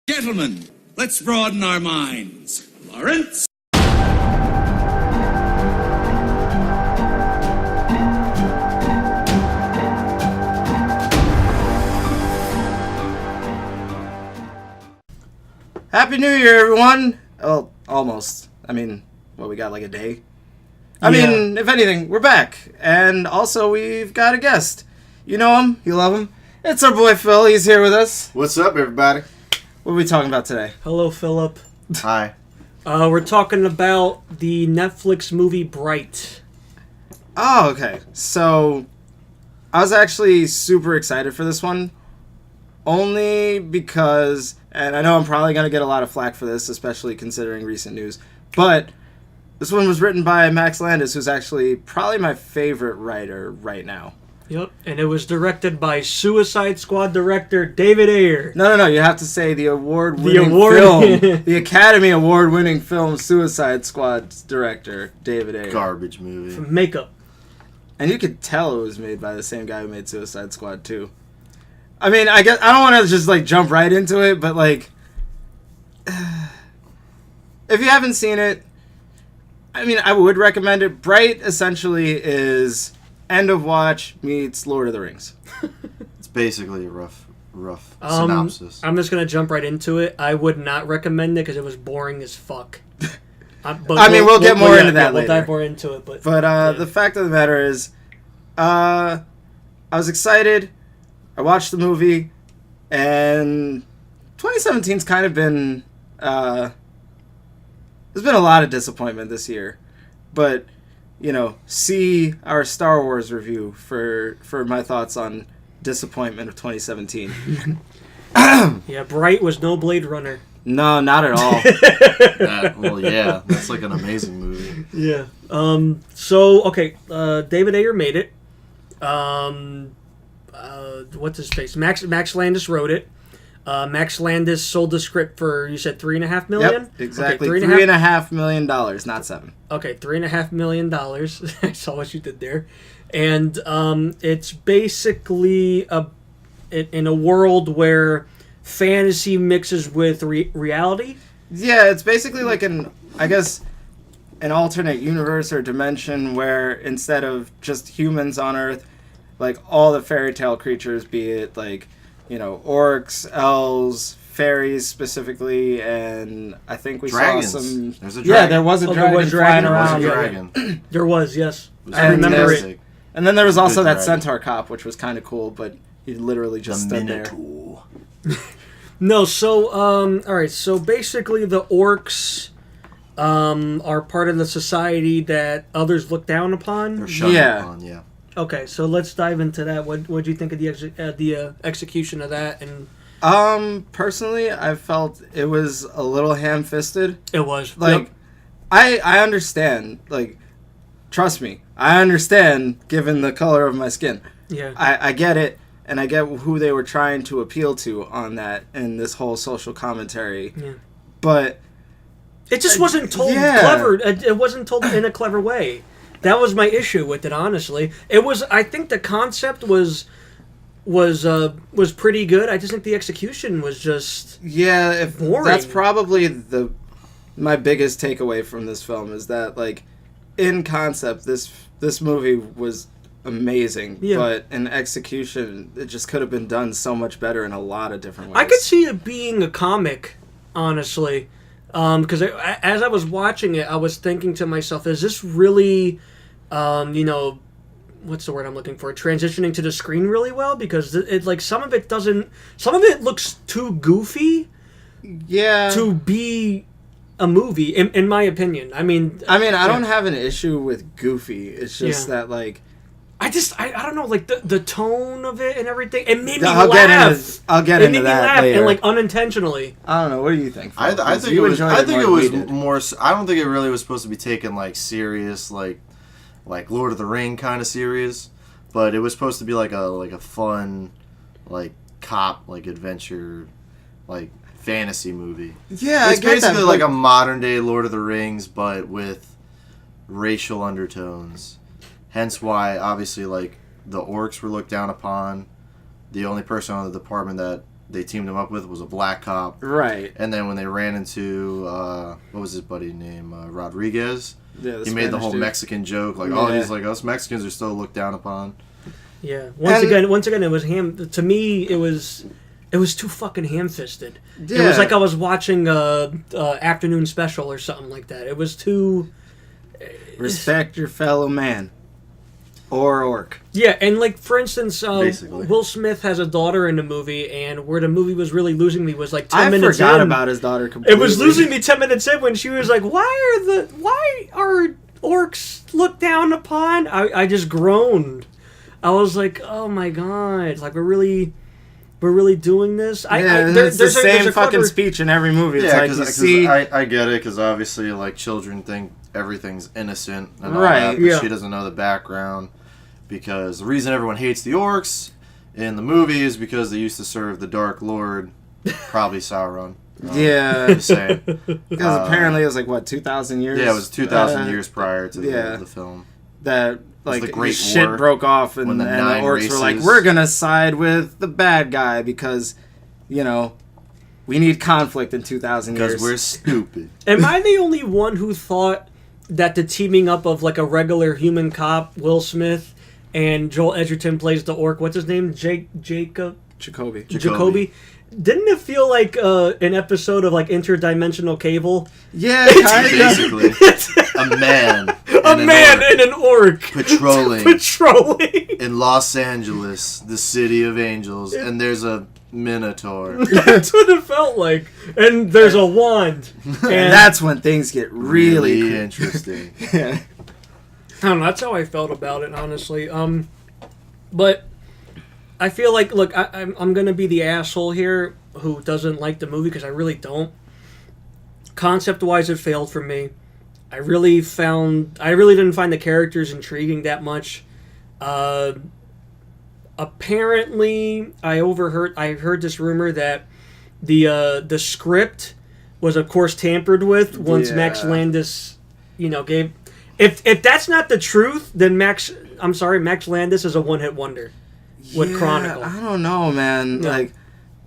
Gentlemen, let's broaden our minds. Lawrence? Happy New Year, everyone! Well, almost. I mean, we got like a day? I mean, if anything, we're back. And also, we've got a guest. You know him, you love him. It's our boy Phil, he's here with us. What's up, everybody? What are we talking about today? Hello, Philip. Hi. We're talking about the Netflix movie Bright. Oh, okay. So, I was actually super excited for this one. Only because, and I know I'm probably going to get a lot of flack for this, especially considering recent news, but this one was written by Max Landis, who's actually probably my favorite writer right now. Yep, and it was directed by Suicide Squad director David Ayer. No, you have to say the award-winning film, the Academy Award-winning film Suicide Squad's director, David Ayer. Garbage movie. From makeup. And you could tell it was made by the same guy who made Suicide Squad, too. I mean, I guess I don't want to just, jump right into it, but, if you haven't seen it, I mean, I would recommend it. Bright, essentially, is End of Watch meets Lord of the Rings. It's basically a rough synopsis. I'm just going to jump right into it. I would not recommend it because it was boring as fuck. We'll get more into that later. We'll dive more into it. But the fact of the matter is, I was excited. I watched the movie, and 2017's kind of been, there's been a lot of disappointment this year, but, see our Star Wars review for my thoughts on disappointment of 2017. Yeah, Bright was no Blade Runner. No, not at all. That's like an amazing movie. Yeah. David Ayer made it. What's his face? Max Landis wrote it. Max Landis sold the script for, you said, $3.5 million? Yep, exactly. Okay, $3.5 million, not $7. Okay, $3.5 million. I saw what you did there. And it's basically in a world where fantasy mixes with reality. Yeah, it's basically like an alternate universe or dimension where instead of just humans on Earth, all the fairy tale creatures, be it orcs, elves, fairies specifically, and I think we Dragons. saw some. There's a dragon. Yeah, there was a dragon flying around. There was a dragon. There was, yes. I remember it. And then there was also that dragon. centaur cop, which was kind of cool, but he literally just stood there. No, so all right. So basically, the orcs are part of the society that others look down upon. They're shunned upon, yeah. Okay, so let's dive into that. What do you think of the execution of that? And personally, I felt it was a little ham-fisted. It was. Yep. I understand. Trust me, I understand. Given the color of my skin, yeah, I get it, and I get who they were trying to appeal to on that and this whole social commentary. Yeah. But it just wasn't told clever. It wasn't told in a clever way. That was my issue with it, honestly. It was. I think the concept was pretty good. I just think the execution was just boring. That's probably my biggest takeaway from this film is that in concept this movie was amazing, but in execution it just could have been done so much better in a lot of different ways. I could see it being a comic, honestly. Because as I was watching it, I was thinking to myself, is this really, what's the word I'm looking for? Transitioning to the screen really well? Because some of it looks too goofy. Yeah. To be a movie, in my opinion. I don't have an issue with goofy. It's just that I don't know, the tone of it and everything. It made me laugh. I'll get into that later. And unenintentionally. I don't know. What do you think? I think it was more. I don't think it really was supposed to be taken serious, like Lord of the Ring kind of serious. But it was supposed to be a fun, cop adventure, fantasy movie. Yeah, it's I get basically that, a modern day Lord of the Rings, but with racial undertones. Hence why, obviously, the orcs were looked down upon. The only person on the department that they teamed him up with was a black cop. Right. And then when they ran into what was his buddy name, Rodriguez. Yeah, he made the whole dude. Mexican joke, like, oh, he's like, us Mexicans are still looked down upon. Yeah. Once again, it was ham. To me, it was too fucking ham-fisted. Yeah. It was like I was watching afternoon special or something like that. It was too. Respect your fellow man. Or orc. Yeah, and like for instance, Basically. Will Smith has a daughter in the movie, and where the movie was really losing me was like 10 minutes in. I forgot about his daughter completely. It was losing me 10 minutes in when she was like, why are orcs looked down upon? I just groaned. I was like, oh my god, like we're really doing this. It's the same fucking speech in every movie. It's like, because I get it, because obviously, like, children think everything's innocent and all that, but she doesn't know the background. Because the reason everyone hates the orcs in the movie is because they used to serve the Dark Lord, probably Sauron. Just saying. Because apparently it was like, what, 2,000 years? Yeah, it was 2,000 years prior to the film. That, like, the Great shit War, broke off, and the orcs were like, we're gonna side with the bad guy because, you know, we need conflict in 2,000 years. Because we're stupid. Am I the only one who thought that the teaming up of, like, a regular human cop, Will Smith, and Joel Edgerton plays the orc, what's his name? Jacoby. Didn't it feel like an episode of, like, Interdimensional Cable? Yeah, kind of. Basically, a man and an orc patrolling in Los Angeles, the city of angels, and there's a minotaur. That's what it felt like. And there's a wand. And that's when things get really interesting. Yeah. I don't know, that's how I felt about it, honestly. But I feel like, look, I'm going to be the asshole here who doesn't like the movie, because I really don't. Concept-wise, it failed for me. I really didn't find the characters intriguing that much. Apparently, I heard this rumor that the script was, of course, tampered with once Max Landis, gave. If that's not the truth, then Max Landis is a one-hit wonder with Chronicle. I don't know, man. Yeah. Like,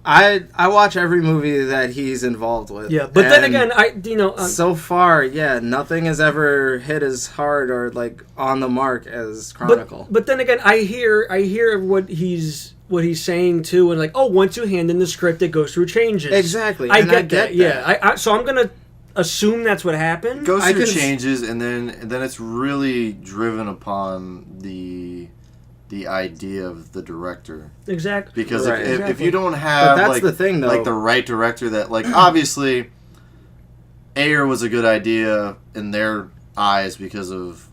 I watch every movie that he's involved with. Yeah, but then again, so far, nothing has ever hit as hard or like on the mark as Chronicle. But then again, I hear what he's saying too, and like, oh, once you hand in the script, it goes through changes. Exactly. I get that. Yeah, so I'm gonna assume that's what happened. It goes through changes, and then it's really driven upon the idea of the director. Exactly. Because if you don't have the thing, though. Like the right director, that like obviously Ayer was a good idea in their eyes because of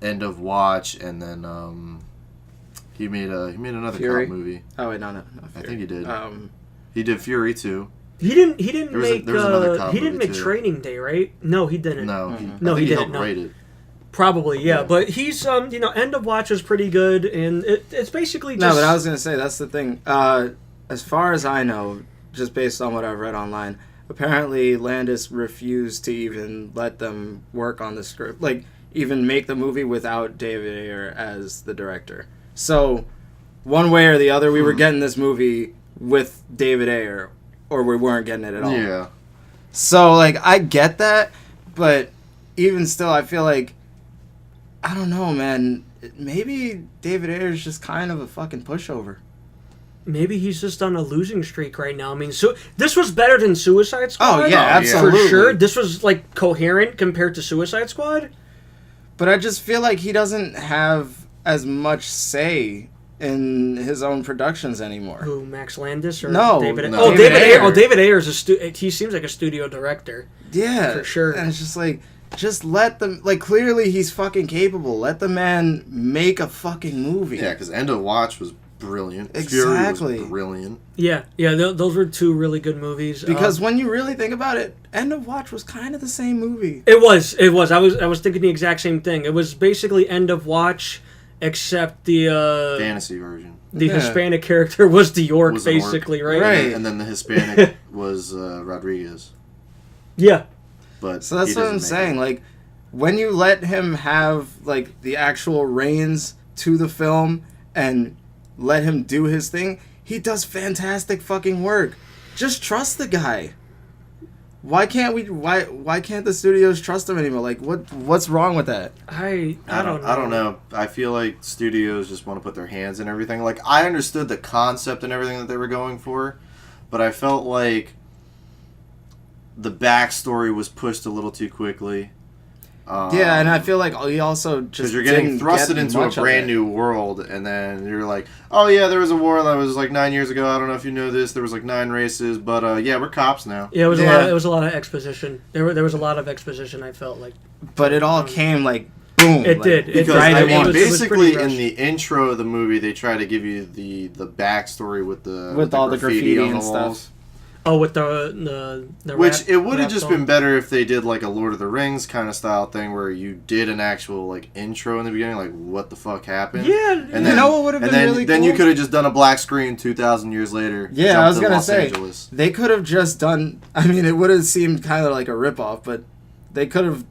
End of Watch, and then he made another Fury? cop movie. Oh wait, no, I think he did. He did Fury too. He didn't make Training Day, right? No, he didn't. No, he didn't. Write it. Probably, yeah. But he's End of Watch is pretty good, and it's basically just... No, but I was gonna say, that's the thing. As far as I know, just based on what I've read online, apparently Landis refused to even let them work on the script, like even make the movie without David Ayer as the director. So one way or the other, we were getting this movie with David Ayer, or we weren't getting it at all. Yeah. So like, I get that, but even still, I feel like, I don't know, man. Maybe David Ayer is just kind of a fucking pushover. Maybe he's just on a losing streak right now. I mean, this was better than Suicide Squad. Oh, yeah, absolutely. For sure. This was, like, coherent compared to Suicide Squad. But I just feel like he doesn't have as much say in his own productions anymore. Who, Max Landis? Or no. David no. David Ayer. Oh, David Ayer's he seems like a studio director. Yeah. For sure. And it's just like... Just let them... Like, clearly he's fucking capable. Let the man make a fucking movie. Yeah, because End of Watch was brilliant. Exactly. Fury was brilliant. Yeah, those were two really good movies. Because when you really think about it, End of Watch was kind of the same movie. It was. I was thinking the exact same thing. It was basically End of Watch, except the... fantasy version. The Hispanic character was the York, basically, right? Right. And then the Hispanic was Rodriguez. Yeah. But so that's what I'm saying. Like, when you let him have like the actual reins to the film and let him do his thing, he does fantastic fucking work. Just trust the guy. Why can't the studios trust him anymore? Like, what's wrong with that? I don't know. I don't know. I feel like studios just want to put their hands in everything. Like, I understood the concept and everything that they were going for, but I felt like the backstory was pushed a little too quickly. Yeah, and I feel like he also just because you're getting thrusted into a brand new world, and then you're like, oh yeah, there was a war that was like 9 years ago. I don't know if you know this. There was like 9 races, but yeah, we're cops now. Yeah, it was a lot of exposition. There was a lot of exposition. I felt like, but it all came like boom. It did. Because right I mean, it was basically pretty in rushed. the intro of the movie, they try to give you the backstory with all the graffiti on and the walls. stuff. Oh, with the Which rap, it would have rap just song. been better if they did like a Lord of the Rings kind of style thing where you did an actual like intro in the beginning, like what the fuck happened. Yeah, and you then, know what would have been really then cool? you could have just done a black screen 2,000 years later. Yeah, jumped I was to gonna Los say Angeles. they could have just done. I mean, it would have seemed kind of like a ripoff, but they could have,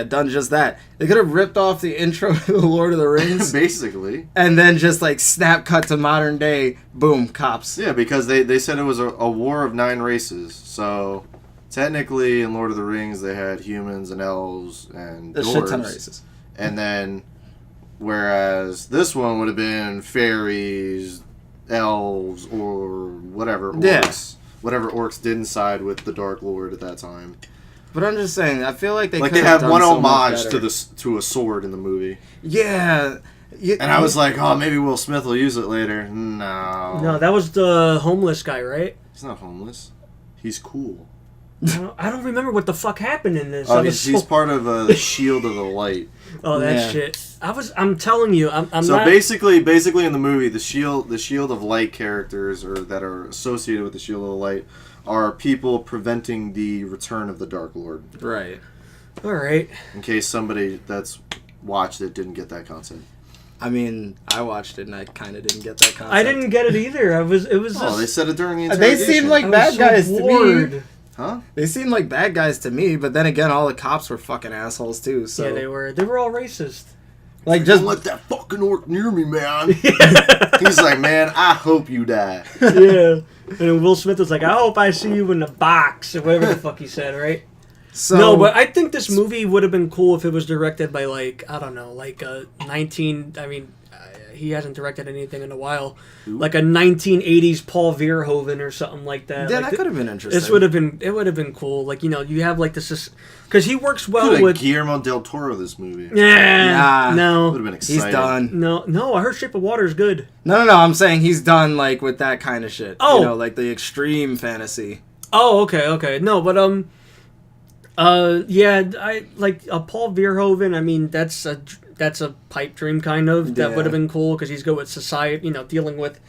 done just that. They could have ripped off the intro to the Lord of the Rings, Basically. and then just like snap cut to modern day. Boom, cops. Yeah, because they said it was a war of 9 races. So technically, in Lord of the Rings, they had humans and elves and A dwarves. shit ton of races. And then, whereas this one would have been fairies, elves, or whatever orcs. Yeah. Whatever orcs didn't side with the Dark Lord at that time. But I'm just saying, I feel like they Like could they have had done one so much homage better. to a sword in the movie. Yeah. And I was like, oh, maybe Will Smith will use it later. No. that was the homeless guy, right? He's not homeless. He's cool. I don't remember what the fuck happened in this. Oh, I was he's so- part of the Shield of the Light. Oh, that Yeah. shit. I'm telling you, I'm So not. basically in the movie, the Shield of Light characters or that are associated with the Shield of the Light are people preventing the return of the Dark Lord. Right. All right. In case somebody that's watched it didn't get that concept. I mean, I watched it and I kind of didn't get that concept. I didn't get it either. It was Oh, just, they said it during the They interrogation. seem like I was bad so guys to bored. me. Huh? They seemed like bad guys to me, but then again, all the cops were fucking assholes too. So Yeah, they were. They were all racist. like just Don't let that fucking orc near me, man. He's like, man, I hope you die. Yeah. And then Will Smith was like, I hope I see you in the box, or whatever the fuck he said, right? so. No, but I think this movie would have been cool if it was directed by, like, I don't know, like a he hasn't directed anything in a while. Like a 1980s Paul Verhoeven or something like that. Yeah, like that could have been interesting. This would have been cool. Like, you have like this, because he works well Could with. have Guillermo del Toro this movie. Yeah, Nah. Would no, have been exciting. He's done. no. I heard Shape of Water is good. No. I'm saying he's done like with that kind of shit. Oh. Like the extreme fantasy. Oh, okay. No, but yeah, I like Paul Verhoeven. I mean, that's a pipe dream kind of. That Yeah. would have been cool because he's good with society. Dealing with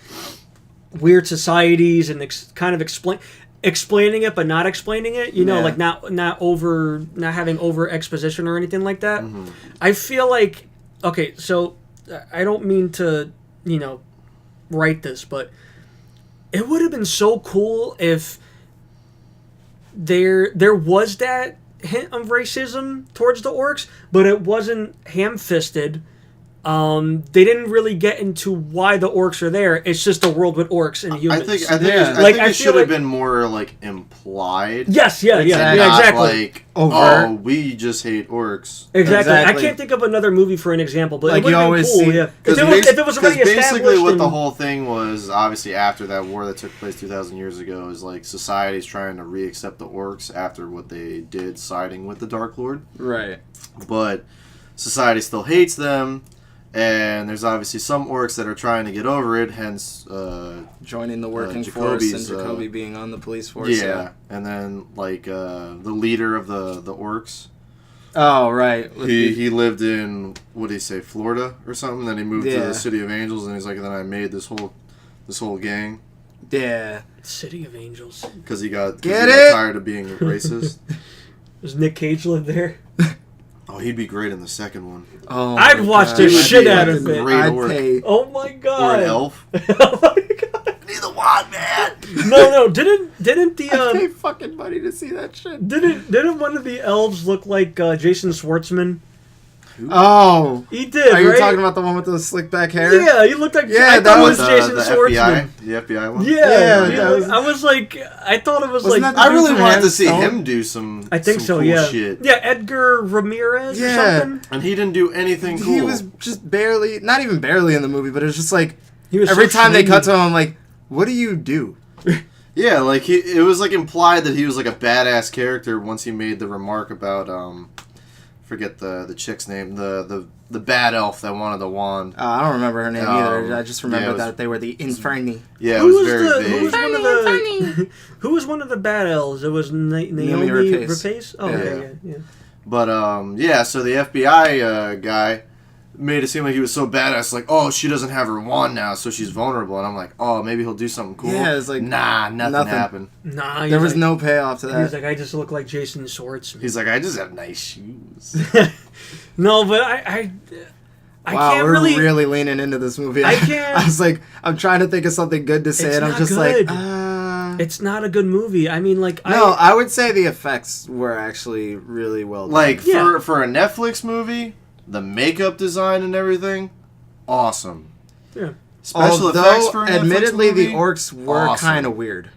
weird societies and kind of explaining it, but not explaining it. Yeah. Like not having over exposition or anything like that. Mm-hmm. I feel like okay. So I don't mean to write this, but it would have been so cool if there was that hint of racism towards the orcs, but it wasn't ham-fisted. They didn't really get into why the orcs are there. It's just a world with orcs and I humans. think Yeah. I Like, think I it feel should have like- been more like implied. Yes, yeah, Exactly. Not exactly. like, Overt. oh, we just hate orcs. Exactly. I Exactly. can't think of another movie for an example, but Like it would you have been always cool. see- Yeah. If Because it was already basically established what the and- whole thing was, obviously after that war that took place 2,000 years ago, is like society's trying to re-accept the orcs after what they did siding with the Dark Lord. Right. But society still hates them, and there's obviously some orcs that are trying to get over it, hence Joining the working force and Jacoby's, Jacoby being on the police force. yeah. And then like the leader of the orcs, Oh, right. With he lived in, what did he say, Florida or something. Then he moved to Yeah. the City of Angels, and he's like, then I made this whole gang yeah. City of Angels. because he got Get it? tired of being racist. Does Nick Cage live there? Oh, he'd be great in the second one. Oh, I'd my watch God. the He would shit be out like of a it. great I'd orc. pay. Oh my god. Or an elf. Oh my god. Neither one, man. No. Didn't I'd the pay fucking money to see that shit. didn't one of the elves look like Jason Schwartzman? Oh, He did. are you right? talking about the one with the slick back hair? Yeah, he looked like. Yeah, I that thought it was was Jason the Schwartzman. FBI, the FBI one. Yeah, that was- I was like, I thought it was Wasn't like. that I the really dude from wanted to Hands see Stone? him do some. I think some so. cool Yeah. Shit. Yeah, Edgar Ramirez or Yeah. something. And he didn't do anything cool. He was just barely, not even barely in the movie, but it was just like He was every so time they cut shiny. to him, I'm like, what do you do? Yeah, like it was like implied that he was like a badass character once he made the remark about forget the chick's name, the bad elf that wanted the wand. I don't remember her name either. I just remember yeah, it was- that they were the Inferni. Yeah, it Who was was very the? vague. Who was one of the? Who was one of the bad elves? It was Naomi Rapace. Rapace. Oh, Yeah. okay, yeah. But yeah, so the FBI guy made it seem like he was so badass, like, oh, she doesn't have her wand now, so she's vulnerable. And I'm like, oh, maybe he'll do something cool. Yeah, it's like, nah, nothing happened. Nah, There was like, no payoff to He was that. like, I just look like Jason Schwartzman. He's like, I just have nice shoes. No, but I Wow, can't we're really. leaning into this movie. I can't- I was like, I'm trying to think of something good to say, It's and I'm not just good. like, It's not a good movie. I mean, like, No, I would say the effects were actually really well done. Like, Yeah. for a Netflix movie, the makeup design and everything, awesome. Yeah. Special effects for a Netflix admittedly, movie, the orcs were awesome. kind of weird.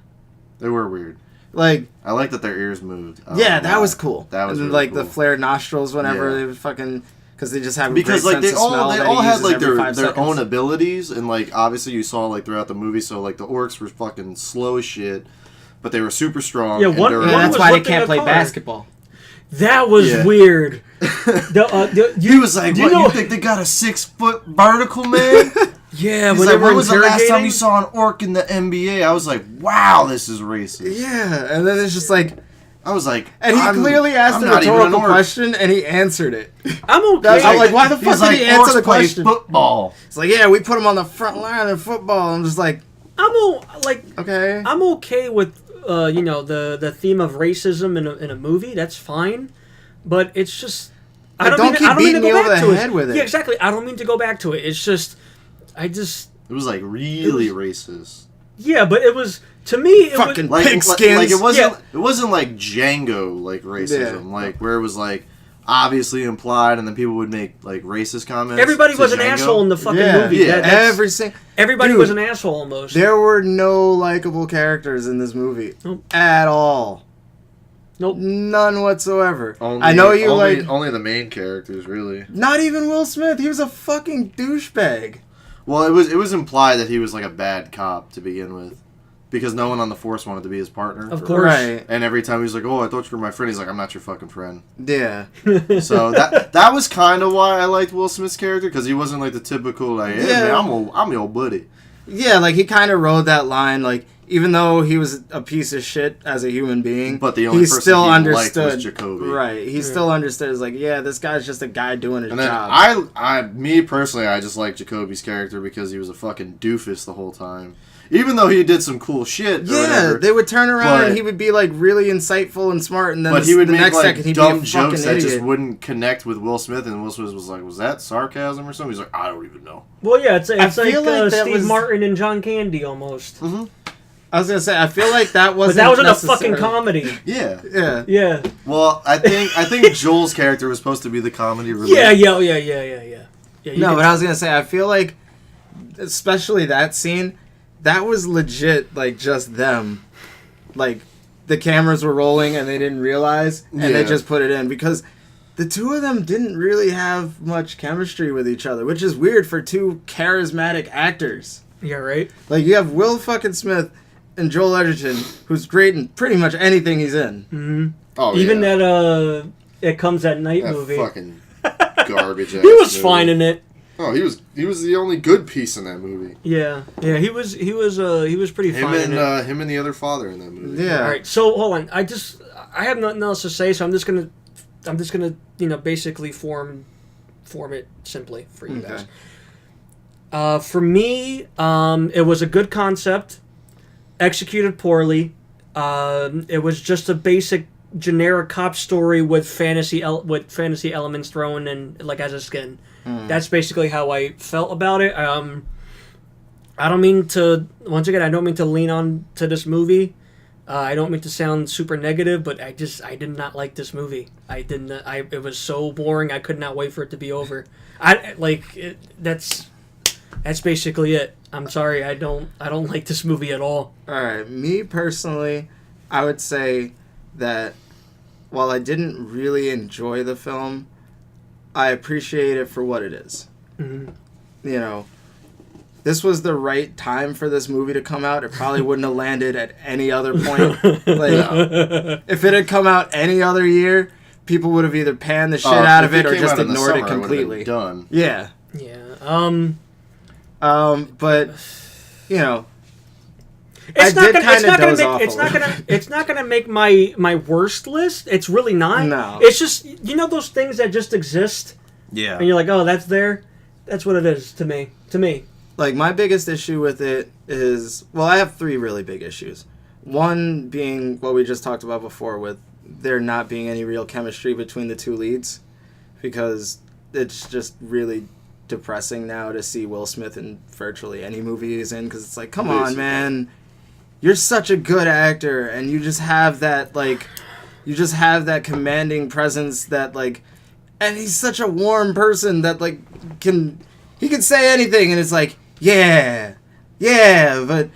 They were weird. Like, I like that their ears moved. yeah, that was cool. That was and really like the cool. flared nostrils whenever Yeah. they would fucking, because they just have a Because great like sense they of smell all that had he uses like every their 5 seconds. own abilities, and like obviously you saw like throughout the movie, so like the orcs were fucking slow as shit, but they were super strong. Yeah, and one- durable. Yeah, one that's was why they lifting can't a play car. basketball. That was Yeah. weird. He was like, do "What? you know- You think they got a 6-foot vertical man?" Yeah, He's when like, they were "When was the last time interrogating- you saw an orc in the NBA?" I was like, "Wow, this is racist." Yeah, and then it's just like, I was like, and he clearly asked I'm a not even an rhetorical orc. question, and he answered it. I'm okay. That's I'm like, why the fuck He's did he answer "Orcs the play question? Football. It's like, yeah, we put him on the front line in football. I'm just like, like, okay. I'm okay with the theme of racism in a movie. That's fine, but it's just Like, don't keep beating me over the head with it. Yeah, exactly. I don't mean to go back to it. It's just It was like really racist. yeah, but it was to me. It Fucking was, Pigskins. Like it wasn't. Yeah. It wasn't like Django like racism, Yeah. like where it was like obviously implied, and then people would make like racist comments. everybody to was an Django. asshole in the fucking Yeah, movie. yeah. That's- everybody Dude, was an asshole almost. There were no likable characters in this movie Nope. at all. Nope. None whatsoever. Only, I know you only, like. only the main characters, really. Not even Will Smith. He was a fucking douchebag. Well, it was implied that he was like a bad cop to begin with, because no one on the force wanted to be his partner. Of course. Right. And every time he was like, "Oh, I thought you were my friend," he's like, "I'm not your fucking friend." Yeah. So that was kind of why I liked Will Smith's character, because he wasn't like the typical like, "Hey Yeah. man, I'm your buddy." Yeah, like he kind of rode that line. Like even though he was a piece of shit as a human being, But the only he person still he liked understood. was Jacoby. Right. He still understood. It's like, yeah, this guy's just a guy doing his And then job. me personally, I just like Jacoby's character because he was a fucking doofus the whole time. Even though he did some cool shit. Or Yeah, whatever, they would turn around but- and he would be like really insightful and smart, and then But he would the make next like second he'd be dumb a jokes fucking that idiot. just wouldn't connect with Will Smith, and Will Smith was like, "Was that sarcasm or something?" He's like, "I don't even know." Well, yeah, it's like feel like that Steve was- Martin and John Candy almost. I was gonna say, I feel like that wasn't. But that wasn't a fucking necessarily- comedy. Yeah. Yeah. Yeah. Well, I think Joel's character was supposed to be the comedy relief. Yeah. Yeah, you No, get- but I was gonna say, I feel like, especially that scene, that was legit. Like just them, like the cameras were rolling and they didn't realize, and they Yeah. just put it in because the two of them didn't really have much chemistry with each other, which is weird for two charismatic actors. Yeah, right? Like you have Will fucking Smith and Joel Edgerton, who's great in pretty much anything he's in. Mm-hmm. Oh, Even yeah. that It Comes at Night That movie. fucking garbage. He was fine in it. Oh, he was the only good piece in that movie. Yeah. Yeah, he was pretty Him fine in it. and him and the other father in that movie. Yeah. All right, so hold on. I have nothing else to say, so I'm just gonna basically form it simply for you Okay. guys. For me, it was a good concept, executed poorly. It was just a basic generic cop story with fantasy elements thrown in like as a skin. That's basically how I felt about it. I don't mean to lean on to this movie. I don't mean to sound super negative, but I did not like this movie. It was so boring. I could not wait for it to be over. That's basically it. I'm sorry. I don't like this movie at all. All right, me personally, I would say that while I didn't really enjoy the film, I appreciate it for what it is. Mm-hmm. You know, this was the right time for this movie to come out. It probably wouldn't have landed at any other point. If it had come out any other year, people would have either panned the shit out of it or just ignored it completely. Done. Yeah. Yeah. But you know, it's not gonna make my worst list. It's really not. No. It's just those things that just exist. Yeah. And you're like, oh, that's there. That's what it is to me. Like, my biggest issue with it is, well, I have 3 really big issues. One being what we just talked about before, with there not being any real chemistry between the 2 leads, because it's just really depressing now to see Will Smith in virtually any movie he's in, because it's like, come on, man, you're such a good actor, and you just have that commanding presence that, like, and he's such a warm person that, like, he can say anything, and it's like, yeah, but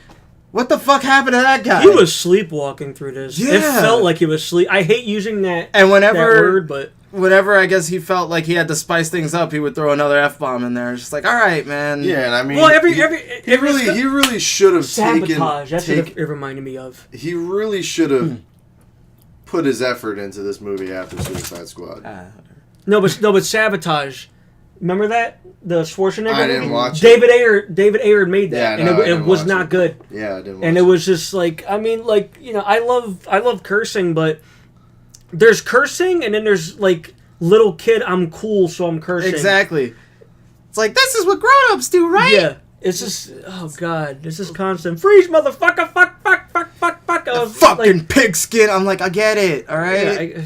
what the fuck happened to that guy? He was sleepwalking through this. Yeah. It felt like he was sleep. I hate using that, and that word, but whenever I guess he felt like he had to spice things up, he would throw another F-bomb in there. It's just like, all right, man. Yeah, and I mean, well, he really should have sabotage. That's what it reminded me of. He really should have put his effort into this movie after Suicide Squad. No, but Sabotage. Remember that? The Schwarzenegger I didn't movie? watch it. David Ayer made that, Yeah, and it was not good. Yeah, I didn't watch and it was just like, I mean, like, I love cursing, but there's cursing, and then there's, like, little kid, I'm cool, so I'm cursing. Exactly. It's like, this is what grown-ups do, right? Yeah. It's just, oh, God. This is constant. Freeze, motherfucker, fuck. Fucking pigskin. I'm like, I get it, all right?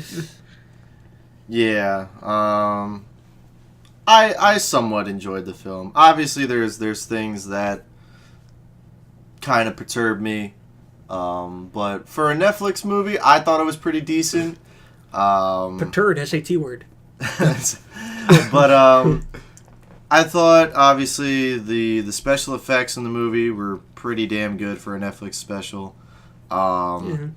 Yeah, I somewhat enjoyed the film. Obviously, there's things that kind of perturb me, but for a Netflix movie, I thought it was pretty decent. Perturbed, SAT word. But I thought obviously the special effects in the movie were pretty damn good for a Netflix special. The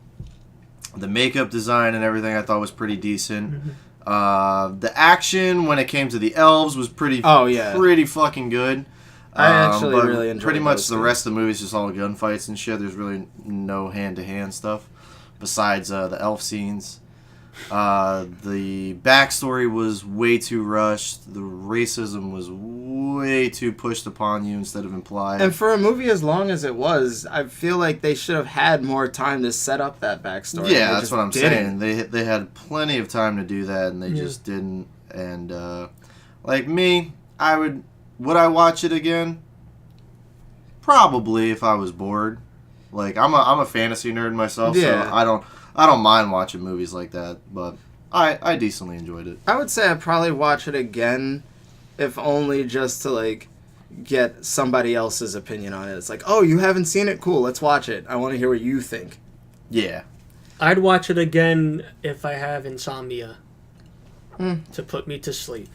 makeup design and everything I thought was pretty decent. The action when it came to the elves was pretty fucking good. I actually really enjoyed pretty much the things. rest of the movie is just all gunfights and shit. There's really no hand-to-hand stuff besides the elf scenes. The backstory was way too rushed. The racism was way too pushed upon you instead of implied. And for a movie as long as it was, I feel like they should have had more time to set up that backstory. Yeah, that's what I'm saying. They had plenty of time to do that, and they just didn't. And like me, would I watch it again? Probably if I was bored. Like I'm a fantasy nerd myself, so I don't mind watching movies like that, but I decently enjoyed it. I would say I'd probably watch it again, if only just to, like, get somebody else's opinion on it. It's like, oh, you haven't seen it? Cool, let's watch it. I want to hear what you think. Yeah. I'd watch it again if I have insomnia to put me to sleep.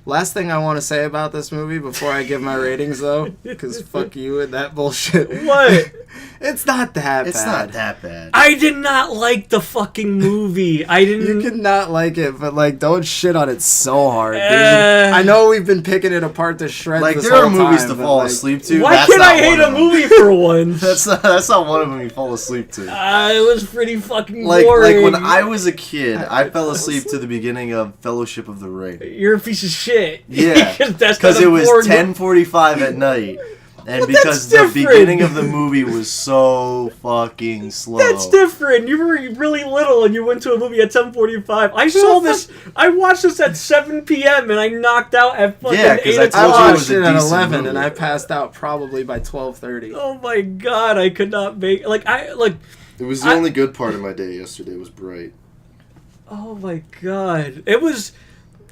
Last thing I want to say about this movie before I give my ratings, though, because fuck you and that bullshit. What? It's not that bad. It's not that bad. I did not like the fucking movie. I didn't. You can not like it, but, like, don't shit on it so hard, dude. I know we've been picking it apart to shreds. Like, this there are whole movies time, to but, fall like, asleep to. Why That's can't not I hate one a of them. movie for once? That's not one of them you fall asleep to. It was pretty fucking Like boring. when I was a kid, I fell asleep to the beginning of Fellowship of the Ring. You're a piece of shit. Yeah, because it was 10:45 at night, and because the beginning of the movie was so fucking slow. That's different. You were really little and you went to a movie at 10:45. I saw this. I watched this at 7 p.m. and I knocked out at fucking 8 I o'clock. told you it I was watched a it at decent 11, movie. and I passed out probably by 12:30. Oh my god! I could not make It was the only good part of my day yesterday. Was Bright. Oh my god! It was.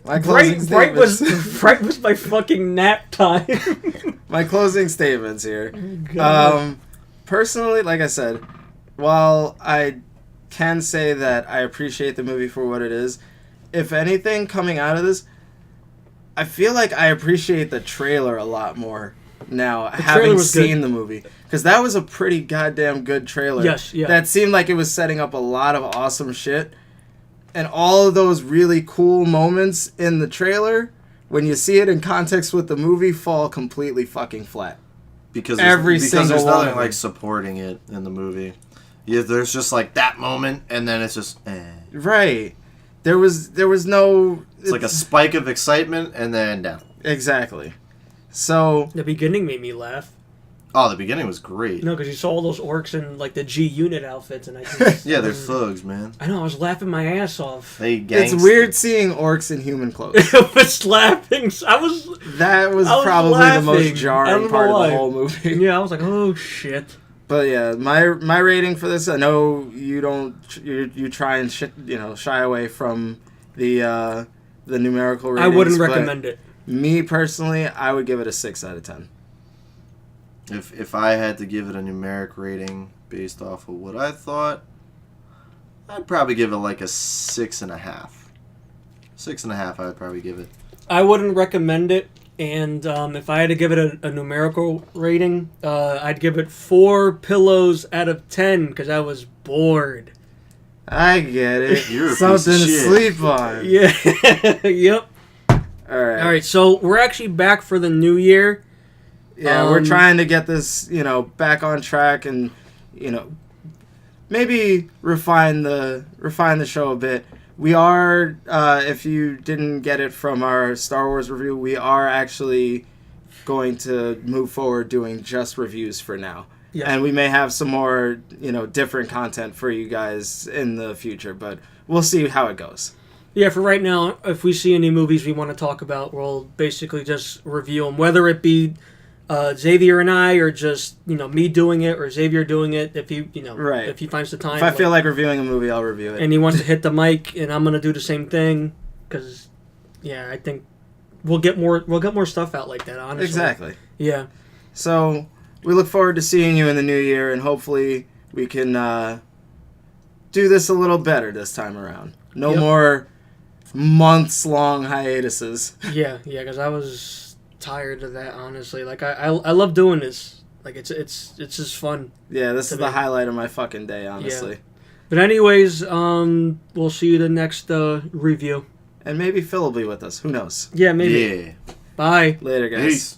My closing Bright was statements. Bright was my fucking nap time. My closing statements here. God. Personally, like I said, while I can say that I appreciate the movie for what it is, if anything coming out of this, I feel like I appreciate the trailer a lot more now, having seen the movie. Because that was a pretty goddamn good trailer. Yes, yeah. That seemed like it was setting up a lot of awesome shit. And all of those really cool moments in the trailer, when you see it in context with the movie, fall completely fucking flat. Because there's nothing like supporting it in the movie. Yeah, there's just like that moment, and then it's just Right. There was no... It's like a spike of excitement, and then down. Exactly. So... The beginning made me laugh. Oh, the beginning was great. No, because you saw all those orcs in like the G-Unit outfits, and I just... Yeah, they're thugs, man. I know, I was laughing my ass off. It's weird seeing orcs in human clothes. I was laughing. That was probably laughing. the most jarring part of the whole movie. Yeah, I was like, oh shit. But yeah, my rating for this, I know you don't, you try and shy away from the numerical ratings. I wouldn't recommend it. Me personally, I would give it a 6 out of 10. If I had to give it a numeric rating based off of what I thought, I'd probably give it like a 6.5. 6.5, I would probably give it. I wouldn't recommend it, and if I had to give it a numerical rating, I'd give it 4 pillows out of 10 because I was bored. I get it. You're a something piece of to shit. sleep on. Yeah. Yep. All right. So we're actually back for the new year. Yeah, we're trying to get this, back on track and, maybe refine the show a bit. We are, if you didn't get it from our Star Wars review, we are actually going to move forward doing just reviews for now. Yeah. And we may have some more, different content for you guys in the future, but we'll see how it goes. Yeah, for right now, if we see any movies we want to talk about, we'll basically just review them, whether it be Xavier and I, or just me doing it, or Xavier doing it. If he right. if he finds the time. If I feel like reviewing a movie, I'll review it. And he wants to hit the mic, and I'm gonna do the same thing, because I think we'll get more stuff out like that. Honestly, exactly. Yeah. So we look forward to seeing you in the new year, and hopefully we can do this a little better this time around. No more months-long hiatuses. Yeah, because I was tired of that, honestly. Like I love doing this. Like it's just fun. Yeah, this is the highlight of my fucking day, honestly. Yeah. But anyways, we'll see you the next review. And maybe Phil will be with us. Who knows? Yeah, maybe. Yeah. Bye. Later, guys. Peace.